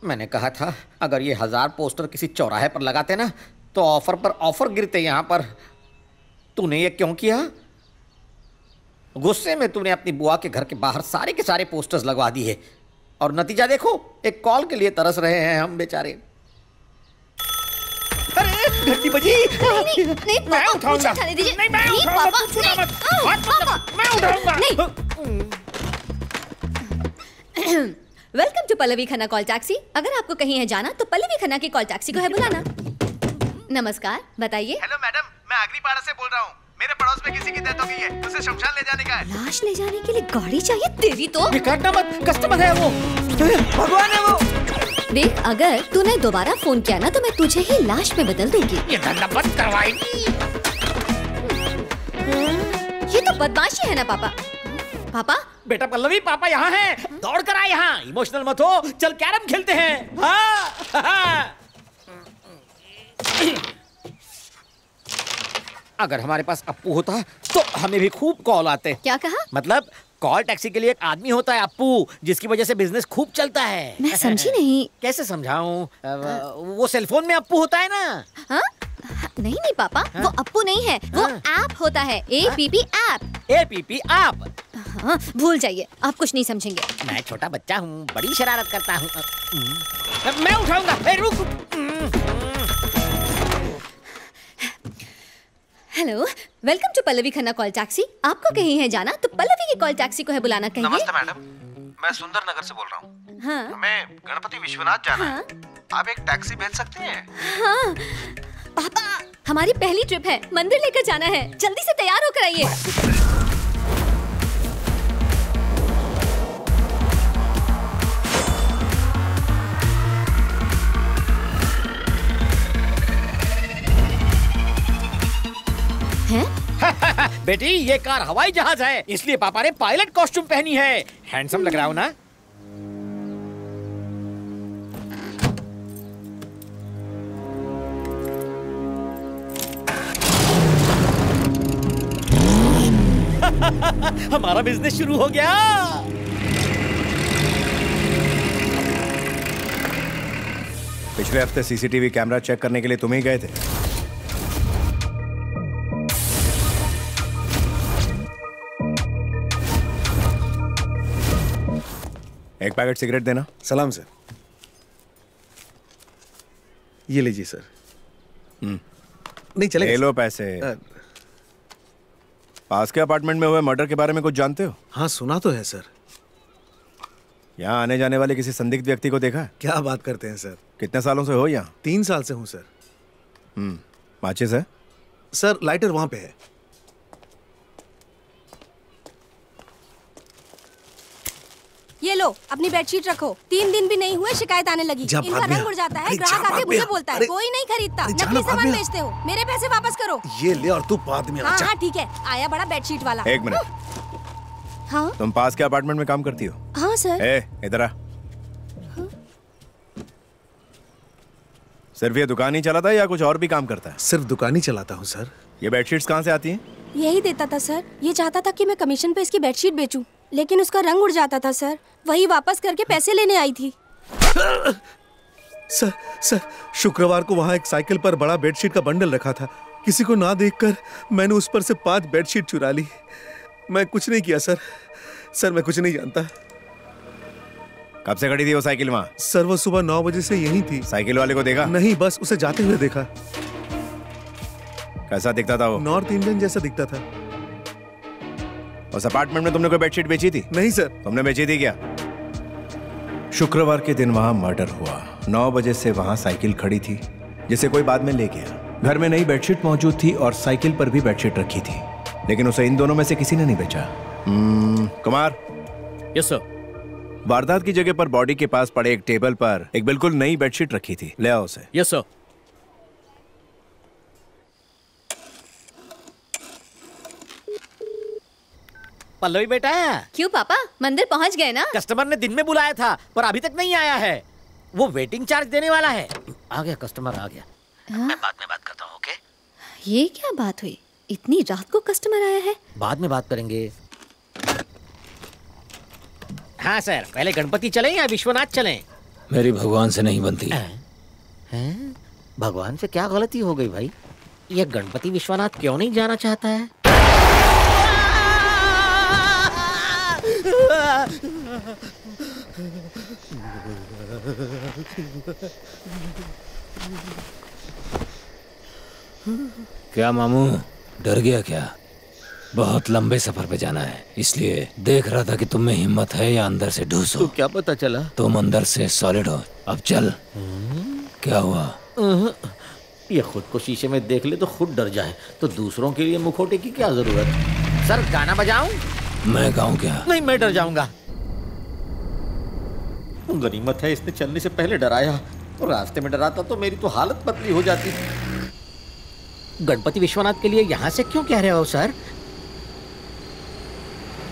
मैंने कहा था अगर ये 1000 पोस्टर किसी चौराहे पर लगाते ना तो ऑफर पर ऑफर गिरते यहाँ पर। तूने ये क्यों किया? गुस्से में तूने अपनी बुआ के घर के बाहर सारे के सारे पोस्टर्स लगवा दिए और नतीजा देखो, एक कॉल के लिए तरस रहे हैं हम बेचारे। अरे घंटी बजी। नहीं मैं उठाऊंगा। नहीं मैं उठाऊंगा। मैं उठाऊंगा। Welcome to Pallavi Khanna call taxi. अगर आपको कहीं है जाना तो पल्लवी खन्ना की कॉल टैक्सी को है बुलाना। नमस्कार, बताइए। हेलो मैडम, मैं अग्निपाड़ा से बोल रहा हूँ। मेरे पड़ोस में किसी की डेथ हो गई है, उसे शमशान ले जाने का है। लाश ले जाने के लिए गाड़ी चाहिए तेरी तो। काटना मत, कस्टमर है वो, भगवान है वो। देख, अगर तूने दोबारा फोन किया ना तो मैं तुझे ही लाश में बदल दूंगी। ये धंधा बंद करवाएगी। ये तो बदमाशी है ना पापा। पापा बेटा पल्लवी, पापा यहाँ हैं। दौड़ कर आ यहाँ। इमोशनल मत हो, चल कैरम खेलते हैं। हाँ। अगर हमारे पास अप्पू होता तो हमें भी खूब कॉल आते। क्या कहा? मतलब कॉल टैक्सी के लिए एक आदमी होता है अप्पू, जिसकी वजह से बिजनेस खूब चलता है। मैं समझी नहीं। कैसे समझाऊं? वो सेलफोन में अप्पू होता है ना। हाँ? नहीं नहीं पापा, वो अप्पू नहीं है, वो ऐप होता है। APP app. APP app? हाँ, भूल जाइए, आप कुछ नहीं समझेंगे। मैं छोटा बच्चा हूँ, बड़ी शरारत करता हूँ। मैं उठाऊंगा। रुक। Hello, welcome to Pallavi Khanna call taxi. आपको कहीं है जाना तो पल्लवी की कॉल टैक्सी को है बुलाना। कहिए। नमस्ते मैडम, मैं सुंदर नगर से बोल रहा हूँ। हाँ? हमें गणपति विश्वनाथ जाना है। आप एक टैक्सी भेज सकती हैं? हाँ पापा, हमारी पहली ट्रिप है, मंदिर लेकर जाना है। जल्दी से तैयार होकर आइए। बेटी, ये कार हवाई जहाज है, इसलिए पापा ने पायलट कॉस्ट्यूम पहनी है। हैंडसम लग रहा हूं ना? हमारा बिजनेस शुरू हो गया। पिछले हफ्ते सीसीटीवी कैमरा चेक करने के लिए तुम ही गए थे। एक पैकेट सिगरेट देना। सलाम सर। ये लीजिए सर। नहीं चलेगा। ले लो पैसे। पास के अपार्टमेंट में हुए मर्डर के बारे में कुछ जानते हो? हाँ, सुना तो है सर। यहाँ आने जाने वाले किसी संदिग्ध व्यक्ति को देखा है? क्या बात करते हैं सर। कितने सालों से हो यहाँ? 3 साल से हूँ सर। माचिस है? सर लाइटर वहां पे है। ये लो, अपनी बेडशीट रखो। 3 दिन भी नहीं हुए शिकायत आने लगी। इनका रंग उड़ जाता है, ग्राहक आके मुझे बोलता है कोई नहीं खरीदता, नकली सामान बेचते हो, मेरे पैसे वापस करो। ये ले और तू बाद में। हाँ हाँ ठीक है, आया बड़ा बेडशीट वाला। एक मिनट। हाँ तुम पास के अपार्टमेंट में काम करती हो? हाँ सर। इधर आ। सिर्फ ये दुकान ही चलाता है या कुछ और भी काम करता है? सिर्फ दुकान ही चलाता हूँ सर। ये बेडशीट्स कहाँ से आती हैं? यही देता था सर। ये चाहता था कि मैं कमीशन पे इसकी बेडशीट बेचूं, लेकिन उसका रंग उड़ जाता था सर। वही वापस करके पैसे लेने आई थी। सर शुक्रवार को वहाँ एक साइकिल पर बड़ा बेडशीट का बंडल रखा था। किसी को ना देखकर मैंने उस पर से 5 बेडशीट चुरा ली। मैं कुछ नहीं किया सर, मैं कुछ नहीं जानता। कब से खड़ी थी वो साइकिल वहाँ? सर वो सुबह 9 बजे से यहीं थी। साइकिल वाले को देखा? नहीं, बस उसे जाते हुए देखा। कैसा दिखता था वो? नॉर्थ इंडियन जैसा दिखता था। उस अपार्टमेंट में तुमने कोई बेडशीट बेची थी? नहीं सर। तुमने बेची थी क्या? शुक्रवार के दिन वहां मर्डर हुआ। 9 बजे से वहां साइकिल खड़ी थी जिसे कोई बाद में ले गया। घर में नई बेडशीट मौजूद थी और साइकिल पर भी बेडशीट रखी थी, लेकिन उसे इन दोनों में से किसी ने नहीं बेचा। कुमार। Yes sir. वारदात की जगह पर बॉडी के पास पड़े एक टेबल पर एक बिल्कुल नई बेडशीट रखी थी। ले आओ उसे। Yes sir. पल्लवी बेटा। क्यों पापा, मंदिर पहुंच गए ना? कस्टमर ने दिन में बुलाया था पर अभी तक नहीं आया है। वो वेटिंग चार्ज देने वाला है। आ गया, कस्टमर आ गया। मैं बाद में बात करता हूँ। ओके? ये क्या बात हुई? इतनी रात को कस्टमर आया है? बाद में बात करेंगे। हाँ सर, पहले गणपति चलें या विश्वनाथ चलें? मेरी भगवान से नहीं बनती। हैं? भगवान से क्या गलती हो गई भाई? ये गणपति विश्वनाथ क्यों नहीं जाना चाहता है? क्या मामू, डर गया क्या? बहुत लंबे सफर पे जाना है, इसलिए देख रहा था कि तुम में हिम्मत है या अंदर से ढूस हो। तो क्या पता चला? तुम अंदर से सॉलिड हो। अब चल। क्या हुआ? ये खुद को शीशे में देख ले तो खुद डर जाए, तो दूसरों के लिए मुखौटे की क्या जरूरत? सर गाना बजाऊं? मैं गाऊं क्या? नहीं, मैं डर जाऊंगा। गनीमत है इसने चलने से पहले डराया, और रास्ते में डराता तो मेरी तो हालत पतली हो जाती। गणपति विश्वनाथ के लिए यहाँ से क्यों कह रहे हो सर?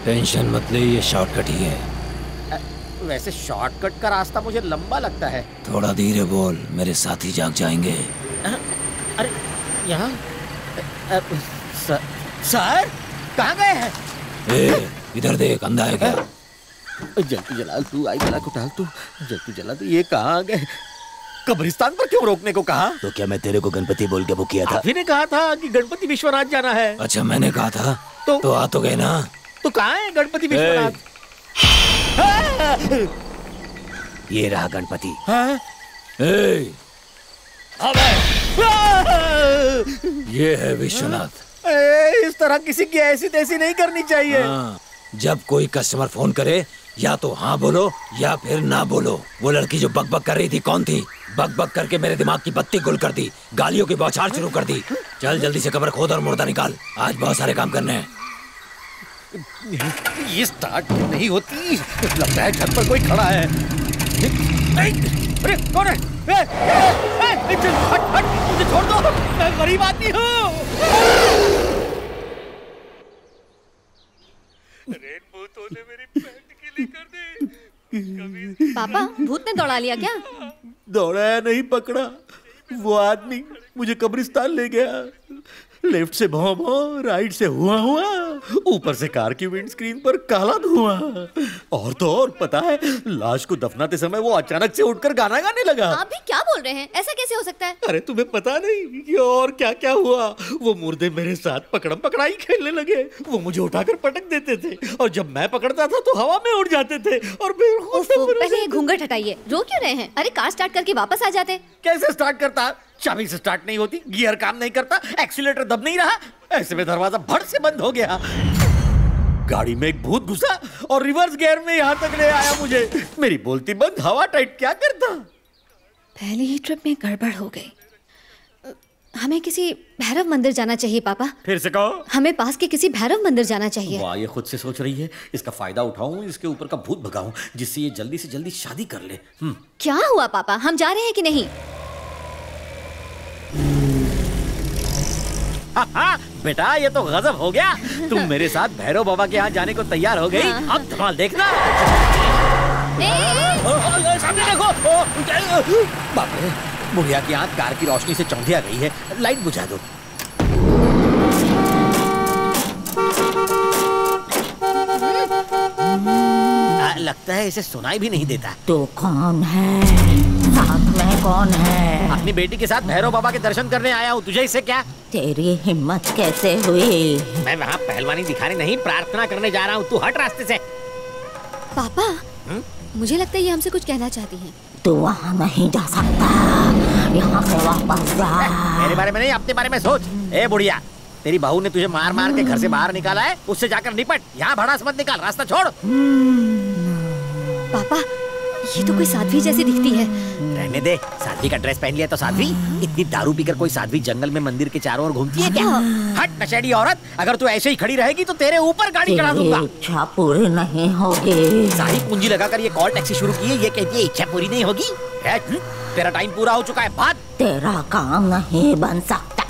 टेंशन मत ले, ये शॉर्टकट ही है। वैसे शॉर्टकट का रास्ता मुझे लंबा लगता है। थोड़ा धीरे बोल, मेरे साथी जाग जाएंगे। अरे यहाँ सर कहाँ गए हैं? इधर देख, अंधा है क्या? जल्दी जला तू, आई जला को डाल तू, जल्दी जला तू। ये कहाँ गए? कब्रिस्तान पर क्यों रोकने को कहा? तो क्या मैं तेरे को गणपति बोल के बुक किया था? आपने कहा था कि गणपति विश्वनाथ जाना है। अच्छा, मैंने कहा था तो आ तो गए ना। तो कहाँ है गणपति विश्वनाथ? ये रहा गणपति। ये है विश्वनाथ। इस तरह किसी की ऐसी तैसी नहीं करनी चाहिए। जब कोई कस्टमर फोन करे या तो हाँ बोलो या फिर ना बोलो। वो लड़की जो बकबक कर रही थी कौन थी? बकबक करके मेरे दिमाग की बत्ती गुल कर दी, गालियों की बौछार शुरू कर दी। चल जल्दी से कब्र खोद और मुर्दा निकाल, आज बहुत सारे काम करने हैं। ये स्टार्ट नहीं होती, लगता है छत पर कोई खड़ा है। अरे कौन है? हट हट, मुझे छोड़ दो, मैं गरीब आदमी हूँ। रेनबो तूने मेरी पैंट गीली कर दी। पापा, भूत ने दौड़ा लिया क्या? दौड़ाया नहीं, पकड़ा। वो आदमी मुझे कब्रिस्तान ले गया। लेफ्ट से भौं भौं, राइट से हुआ हुआ, ऊपर से कार की विंडस्क्रीन पर काला धुआं। और तो और पता है, लाश को दफनाते समय वो अचानक से उठकर गाना गाने लगा। आप भी क्या बोल रहे हैं? ऐसा कैसे हो सकता है? अरे तुम्हें पता नहीं कि और क्या क्या हुआ? वो मुर्दे मेरे साथ पकड़म पकड़ाई खेलने लगे। वो मुझे उठाकर पटक देते थे, और जब मैं पकड़ता था तो हवा में उड़ जाते थे। और पहले ये घूंघट हटाइए, रो क्यों रहे हैं? अरे कार स्टार्ट करके वापस आ जाते। कैसे स्टार्ट करता? चाबी से स्टार्ट नहीं होती, गियर काम नहीं करता, एक्सीलेटर दब नहीं रहा। ऐसे में दरवाजा भड़ से बंद हो गया। गाड़ी में एक भूत घुसा और रिवर्स गियर में यहाँ तक ले आया मुझे। मेरी बोलती बंद, हवा टाइट, क्या करता? पहली ही ट्रिप में गड़बड़ हो गई। हमें किसी भैरव मंदिर जाना चाहिए पापा। फिर से कहो। हमें पास के किसी भैरव मंदिर जाना चाहिए। वाह, ये खुद से सोच रही है। इसका फायदा उठाऊं, इसके ऊपर का भूत भगाऊं, जिससे ये जल्दी से जल्दी शादी कर ले। क्या हुआ पापा, हम जा रहे हैं कि नहीं? बेटा, ये तो गजब हो गया। तुम मेरे साथ भैरव बाबा के यहाँ जाने को तैयार हो गई। अब धमाल देखना। सामने देखो। बाप रे, बुढ़िया की आंख कार की रोशनी से चौंधिया गई है। लाइट बुझा दो। लगता है इसे सुनाई भी नहीं देता। तू कौन है? साथ में कौन है? अपनी बेटी के साथ भैरव बाबा के दर्शन करने आया हूँ। तुझे इससे क्या? तेरी हिम्मत कैसे हुई? मैं वहाँ पहलवानी दिखाने नहीं, प्रार्थना करने जा रहा हूँ। तू हट रास्ते से। पापा, मुझे लगता है ये हमसे कुछ कहना चाहती हैं। तू वहाँ नहीं जा सकता, यहाँ से वापस जा। मेरे बारे में नहीं, अपने बारे में सोच। ए बुढ़िया, तेरी बहू ने तुझे मार मार के घर से बाहर निकाला है, उससे जाकर निपट। यहाँ भड़ास मत निकाल, रास्ता छोड़। पापा, ये तो कोई साध्वी जैसी दिखती है। रहने दे, साध्वी का ड्रेस पहन लिया तो साध्वी? इतनी दारू पीकर कोई साध्वी जंगल में मंदिर के चारों ओर घूमती है क्या? हट नशेड़ी औरत, अगर तू ऐसे ही खड़ी रहेगी तो तेरे ऊपर गाड़ी चढ़ा दूंगा। इच्छा पूरी नहीं होगी। सारी पूंजी लगाकर ये कॉल टैक्सी शुरू की है, ये कहती है इच्छा पूरी नहीं होगी। तेरा टाइम पूरा हो चुका है, भाग। तेरा काम नहीं बन सकता।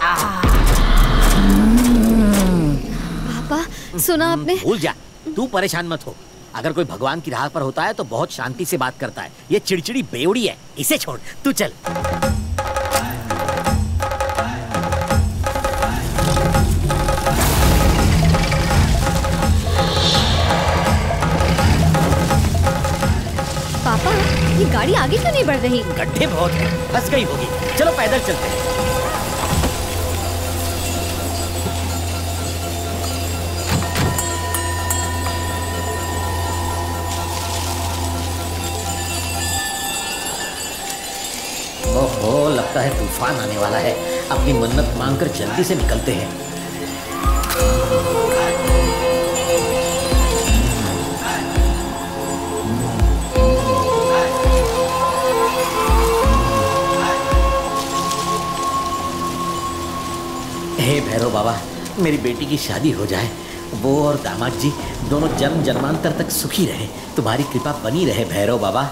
पापा, सुना आपने? भूल जा, तू परेशान मत हो। अगर कोई भगवान की राह पर होता है तो बहुत शांति से बात करता है। ये चिड़चिड़ी बेवड़ी है, इसे छोड़, तू चल। पापा, पापा, ये गाड़ी आगे क्यों नहीं बढ़ रही? गड्ढे बहुत हैं, फंस गई होगी। चलो पैदल चलते हैं। ओहो, लगता है तूफान आने वाला है। अपनी मन्नत मांगकर जल्दी से निकलते हैं। हे भैरव बाबा, मेरी बेटी की शादी हो जाए, वो और दामाद जी दोनों जन्म जन्मांतर तक सुखी रहे। तुम्हारी कृपा बनी रहे भैरव बाबा।